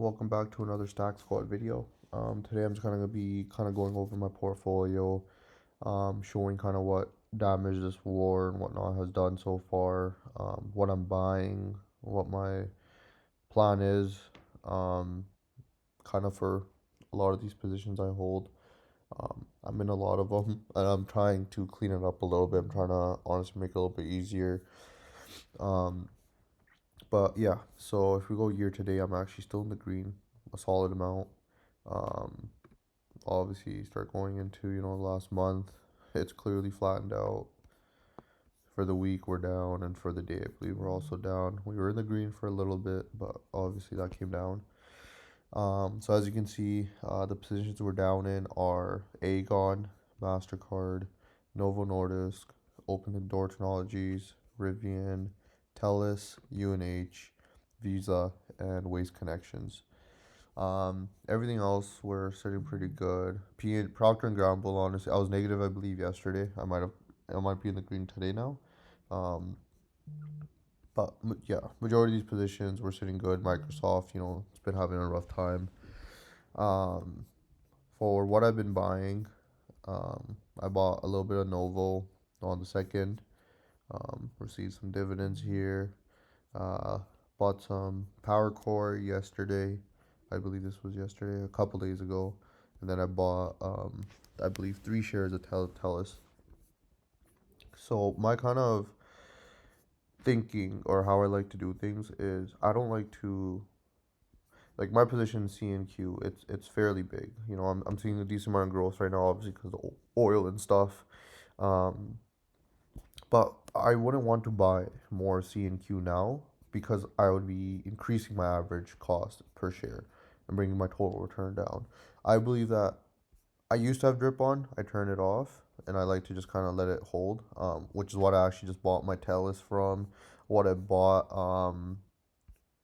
welcome back to another Stack Squad video. Today I'm just kind of gonna be going over my portfolio, showing kind of what damage this war and whatnot has done so far, what I'm buying, what my plan is, um, kind of for a lot of these positions I hold. I'm in a lot of them, and I'm trying to clean it up a little bit. I'm trying to honestly make it a little bit easier. Um, but yeah, so if we go year to date, I'm actually still in the green, a solid amount. Um, Obviously start going into the last month, it's clearly flattened out. For the week we're down, and for the day I believe we're also down. We were in the green for a little bit, but obviously that came down. So as you can see, the positions we're down in are Aegon, MasterCard, Novo Nordisk, Open Door Technologies, Rivian, Telus, UNH, Visa, and Waste Connections. Everything else we're sitting pretty good. Procter and Gamble, honestly, I was negative, I believe, yesterday. I might be in the green today now. Um, yeah, majority of these positions we're sitting good. Microsoft, it's been having a rough time. Um, for what I've been buying, I bought a little bit of Novo on the second. Received some dividends here. Uh, Bought some Power Core yesterday. I believe this was yesterday, a couple days ago. And then I bought, I believe, 3 shares of Telus. So my kind of thinking, or how I like to do things, is I don't like to, like, my position in CNQ. It's fairly big. I'm seeing a decent amount of growth right now, obviously because of oil and stuff. Um, but I wouldn't want to buy more CNQ now because I would be increasing my average cost per share and bringing my total return down. I believe that I used to have drip on, I turned it off, and I like to just kind of let it hold, which is what I actually just bought my Telus from, what I bought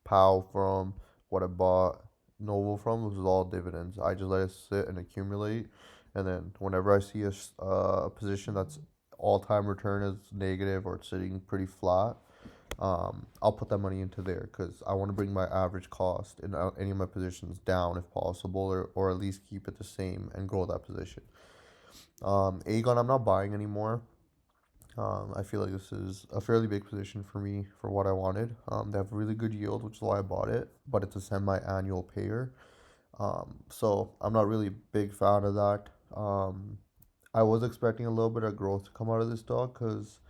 POW from, what I bought Novo from. This was all dividends. I just let it sit and accumulate, and then whenever I see a position that's all-time return is negative or it's sitting pretty flat, I'll put that money into there because I want to bring my average cost in any of my positions down if possible, or at least keep it the same and grow that position. Aegon, I'm not buying anymore. I feel like this is a fairly big position for me for what I wanted. They have really good yield, which is why I bought it, but it's a semi-annual payer. So I'm not really a big fan of that. I was expecting a little bit of growth to come out of this stock because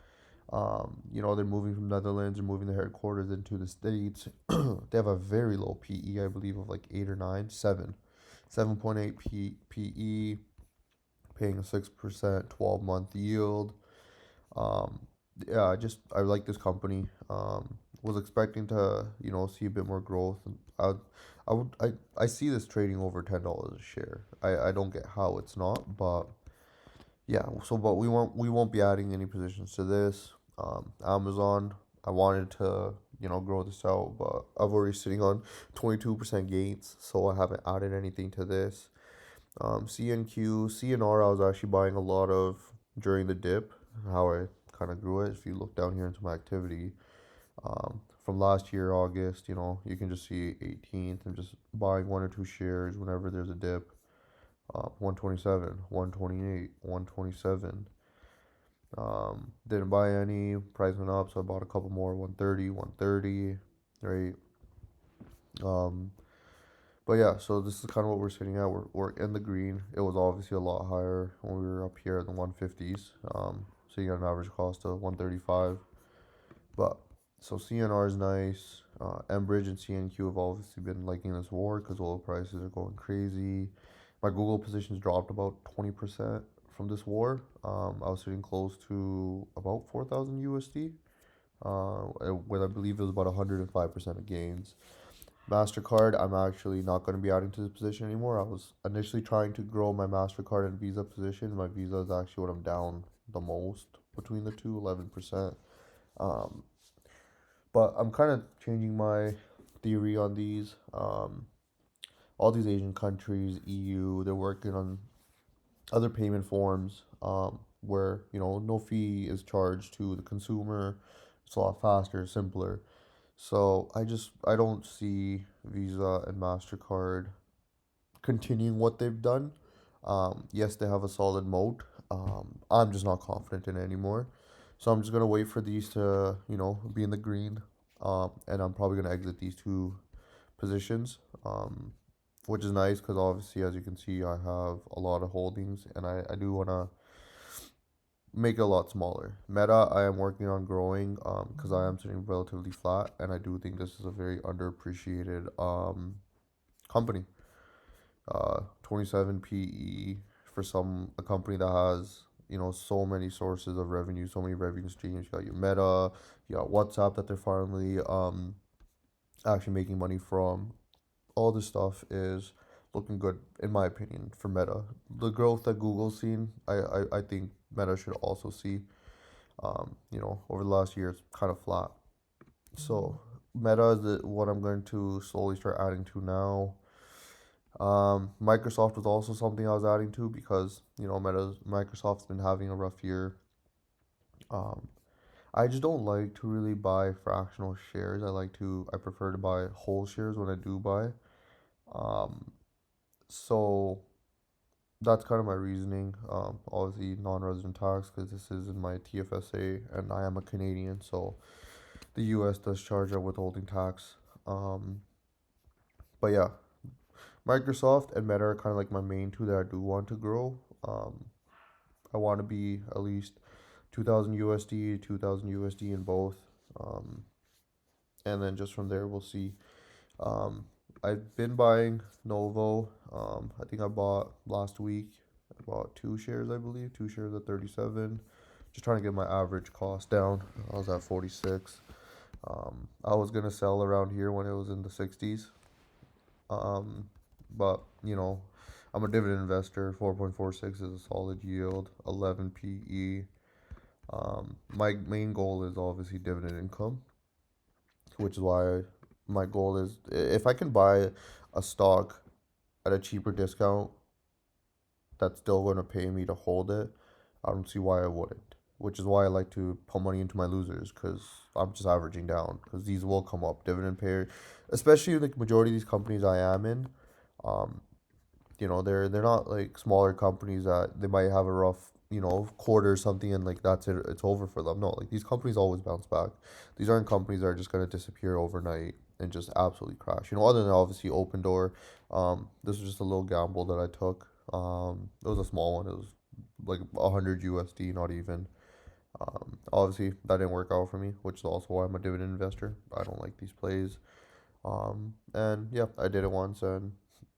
they're moving from Netherlands, they're moving their headquarters into the States. They have a very low PE, I believe, of like 8 or 9, 7.8 PE, paying a 6% 12-month yield. Um, yeah, I like this company. Was expecting to see a bit more growth. And I see this trading over $10 a share. I don't get how it's not, but yeah. So but we won't be adding any positions to this. Amazon, I wanted to grow this out, but I've already sitting on 22% gains, so I haven't added anything to this. CNQ, CNR, I was actually buying a lot of during the dip, how I kind of grew it. If you look down here into my activity, from last year, August, you can just see 18th and just buying 1 or 2 shares whenever there's a dip. 127, 128, 127. Didn't buy any, price went up, so I bought a couple more, 130, 130, right? Um, But yeah, so this is kind of what we're sitting at. We're in the green. It was obviously a lot higher when we were up here in the 150s. Sitting at an average cost of 135. But so CNR is nice. Enbridge and CNQ have obviously been liking this war because oil prices are going crazy. My Google positions dropped about 20% from this war. I was sitting close to about 4,000 USD. With I believe it was about 105% of gains. MasterCard, I'm actually not going to be adding to this position anymore. I was initially trying to grow my MasterCard and Visa position. My Visa is actually what I'm down the most between the two, 11%. Um, but I'm kind of changing my theory on these. All these Asian countries, EU, they're working on other payment forms where, no fee is charged to the consumer. It's a lot faster, simpler. So I don't see Visa, and MasterCard continuing what they've done. Yes, they have a solid moat. I'm just not confident in it anymore. So I'm just gonna wait for these to, be in the green. And I'm probably gonna exit these two positions. Which is nice because obviously, as you can see, I have a lot of holdings, and I do wanna make it a lot smaller. Meta, I am working on growing, because I am sitting relatively flat, and I do think this is a very underappreciated company. 27 PE for a company that has, so many sources of revenue, so many revenue streams. You got your Meta, you got WhatsApp that they're finally actually making money from. All this stuff is looking good in my opinion for Meta. The growth that Google's seen, I think Meta should also see. Over the last year it's kind of flat. So Meta is what I'm going to slowly start adding to now. Microsoft was also something I was adding to because Microsoft's been having a rough year. Um, I just don't like to really buy fractional shares. I prefer to buy whole shares when I do buy. Um, so that's kind of my reasoning. Obviously non-resident tax because this is in my TFSA and I am a Canadian, so the U.S. does charge a withholding tax. Um, but yeah, Microsoft and Meta are kind of like my main two that I do want to grow. I want to be at least 2000 USD, 2000 USD in both. Um, and then just from there, we'll see. Um, I've been buying Novo. I think I bought last week. I bought two shares, I believe, two shares at 37. Just trying to get my average cost down. I was at 46. I was gonna sell around here when it was in the 60s. Um, but I'm a dividend investor. 4.46 is a solid yield. 11 PE. My main goal is obviously dividend income, which is why my goal is if I can buy a stock at a cheaper discount that's still going to pay me to hold it, I don't see why I wouldn't. Which is why I like to put money into my losers because I'm just averaging down because these will come up. Dividend payer, especially the majority of these companies I am in, um, they're not like smaller companies that they might have a rough quarter or something and like that's it, it's over for them. No, like these companies always bounce back. These aren't companies that are just gonna disappear overnight and just absolutely crash. Other than obviously Open Door. This was just a little gamble that I took. It was a small one. It was like 100 USD, not even. Obviously that didn't work out for me, which is also why I'm a dividend investor. I don't like these plays. And yeah, I did it once, and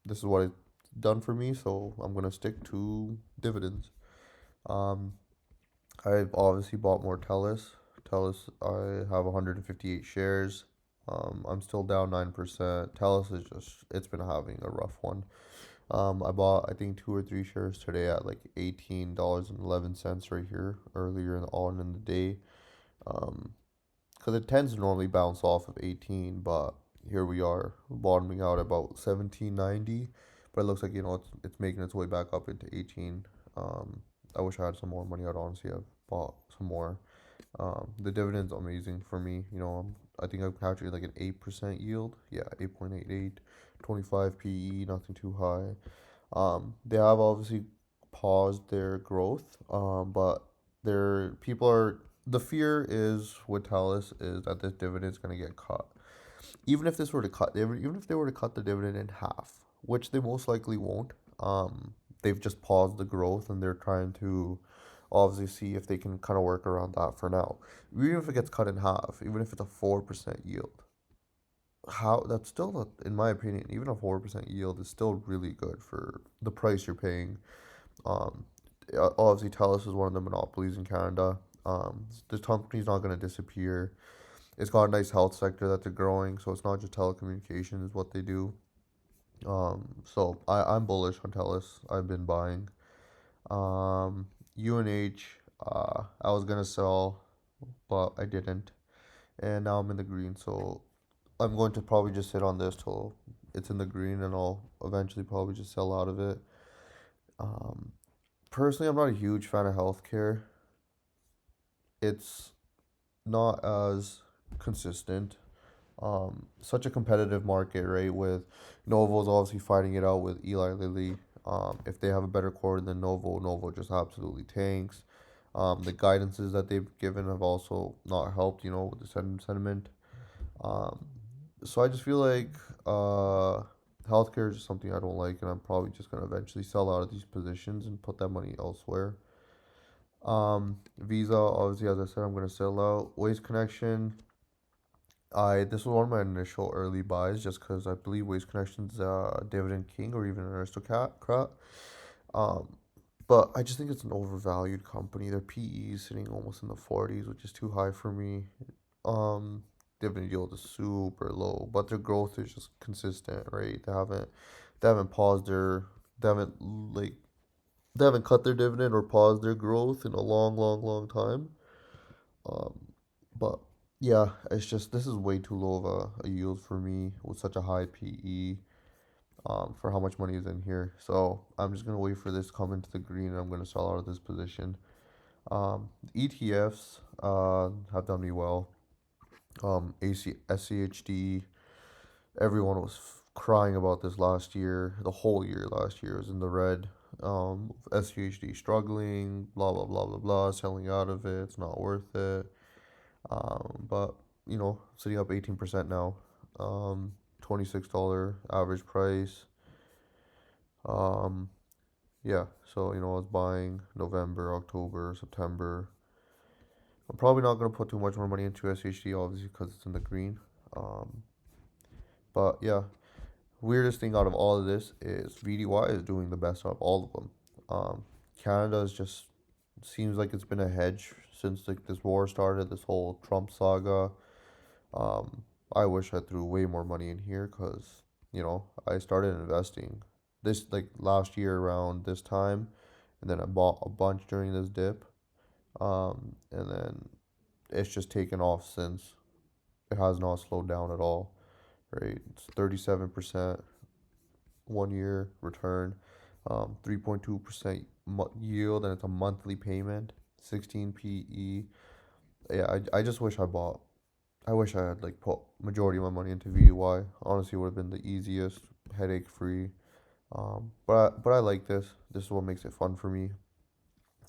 this is what it's done for me. So I'm gonna stick to dividends. Um, I've obviously bought more Telus. Telus, I have 158 shares. I'm still down 9%. Telus is it's been having a rough one. I bought I think two or three shares today at like $18.11 right here earlier on in the day. Um, because it tends to normally bounce off of 18, but here we are bottoming out about 17.90. But it looks like it's making its way back up into 18. Um, I wish I had some more money. I'd honestly have bought some more. The dividend's amazing for me. I think I've captured like an 8% yield. Yeah, 8.88, 25 PE, nothing too high. They have obviously paused their growth, but their people are the fear is with Telus is that this dividend is going to get cut. Even if they were to cut the dividend in half, which they most likely won't. They've just paused the growth and they're trying to obviously see if they can kind of work around that for now. Even if it gets cut in half, even if it's a 4% yield, how that's still not, in my opinion, even a 4% yield is still really good for the price you're paying. Um, Obviously, Telus is one of the monopolies in Canada. The company's not going to disappear. It's got a nice health sector that they're growing, so it's not just telecommunications is what they do. So I'm bullish on Telus. I've been buying. UNH, I was gonna sell, but I didn't, and now I'm in the green. So I'm going to probably just sit on this till it's in the green, and I'll eventually probably just sell out of it. Um, Personally, I'm not a huge fan of healthcare. It's not as consistent. Such a competitive market, right? With Novo's obviously fighting it out with Eli Lilly. If they have a better core than Novo, Novo just absolutely tanks. The guidances that they've given have also not helped, with the sentiment. Um, so I just feel like healthcare is just something I don't like, and I'm probably just gonna eventually sell out of these positions and put that money elsewhere. Visa, obviously, as I said, I'm gonna sell out. Waste Connection, this was one of my initial early buys just because I believe Waste Connection's dividend king or even an aristocrat. Um, but I just think it's an overvalued company. Their PE is sitting almost in the 40s, which is too high for me. Um, Dividend yield is super low, but their growth is just consistent, right? They haven't paused their, they haven't like, they haven't cut their dividend or paused their growth in a long, long, long time. Um, but yeah, it's just this is way too low of a yield for me with such a high PE. For how much money is in here. So I'm just gonna wait for this to come into the green, and I'm gonna sell out of this position. ETFs have done me well. SCHD, everyone was crying about this last year. The whole year last year was in the red. SCHD struggling, blah blah blah blah blah, selling out of it. It's not worth it. But sitting up 18% now. $26 average price. Um, yeah, so I was buying November, October, September. I'm probably not gonna put too much more money into SHD, obviously, because it's in the green. Um, but yeah, weirdest thing out of all of this is VDY is doing the best out of all of them. Canada is just seems like it's been a hedge since like this war started, this whole Trump saga. Um, I wish I threw way more money in here because, I started investing this like last year around this time, and then I bought a bunch during this dip. And then it's just taken off since. It has not slowed down at all, right? It's 37% 1 year return, 3.2% yield, and it's a monthly payment, 16 PE. Yeah, I just wish I bought I wish I had like put majority of my money into VDY. Honestly, would have been the easiest, headache free. But I like this. This is what makes it fun for me.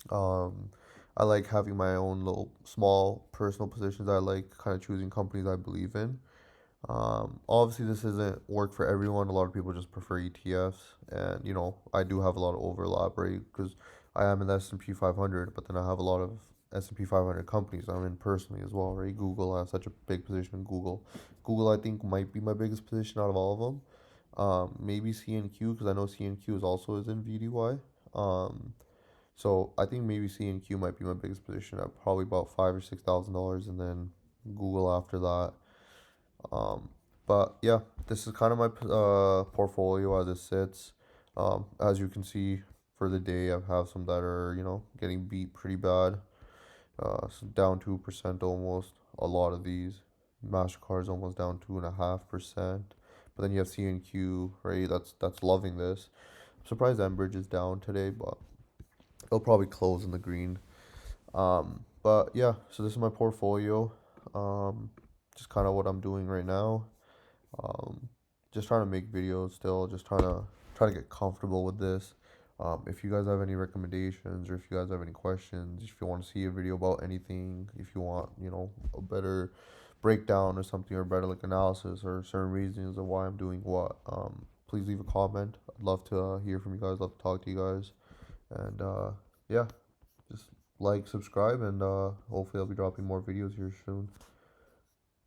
Um, I like having my own little small personal positions. I like kind of choosing companies I believe in. Obviously, this isn't work for everyone. A lot of people just prefer ETFs, and I do have a lot of overlap, right? Because I am in the S&P 500, but then I have a lot of S&P 500 companies I'm in personally as well, right? Google, I have such a big position in Google. Google, I think, might be my biggest position out of all of them. Maybe CNQ, because I know CNQ is also is in VDY. Um, so I think maybe CNQ might be my biggest position at probably about $5,000 or $6,000, and then Google after that. Um, but yeah, this is kind of my portfolio as it sits. As you can see for the day, I have some that are getting beat pretty bad. So down 2% almost. A lot of these. Mastercard's almost down 2.5%. But then you have CNQ, right? That's loving this. I'm surprised Enbridge is down today, but it'll probably close in the green. But yeah, so this is my portfolio. Um, just kind of what I'm doing right now. Um, just trying to make videos still, just trying to get comfortable with this. If you guys have any recommendations or if you guys have any questions, if you want to see a video about anything, if you want, a better breakdown or something or better like analysis or certain reasons of why I'm doing what, please leave a comment. I'd love to hear from you guys, love to talk to you guys. And yeah, just like, subscribe, and hopefully I'll be dropping more videos here soon.